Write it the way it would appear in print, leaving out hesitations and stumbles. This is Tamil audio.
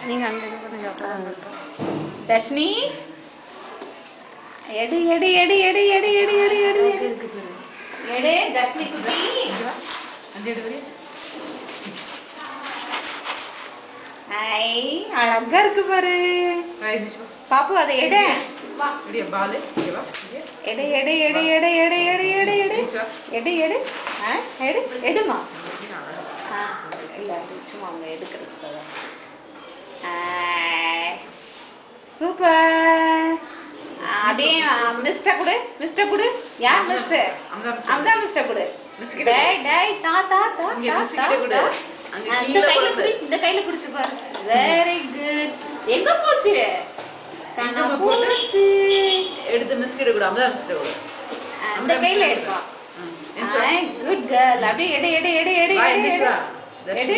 நீங்க அங்க இது பண்ணுங்க தர்ஷினி எடு எடு எடு எடு எடு எடு எடு எடு எடு தர்ஷினி குட்டி அந்த எடு வரீ ஐ அழகா இருக்கு பாரு பாப்பு அதை எடு வா இடியா பால் இங்க வா எடு எடு எடு எடு எடு எடு எடு எடு எடு எடு எடு எடுமா இல்ல சும்மா அவங்க எடுக்கிறதுக்கு சூப்பர் அப்படியே மிஸ்டர் குடு யார் மிஸ்டர் அம்தா மிஸ்டர் குடு டேய் டேய் தா தா தா இங்க மிஸ்கிட்ட குடு அங்க கீழ குடு இந்த கையில பிடிச்சு பாரு வெரி குட் எங்க போச்சு காணா போச்சு எடுத்து மிஸ்கிட்ட குடு அம்தா மிஸ்கிட்ட குடு அந்த கையில எடுப்பா குட் கேர்ள் அப்படியே எடு எடு எடு எடு எடு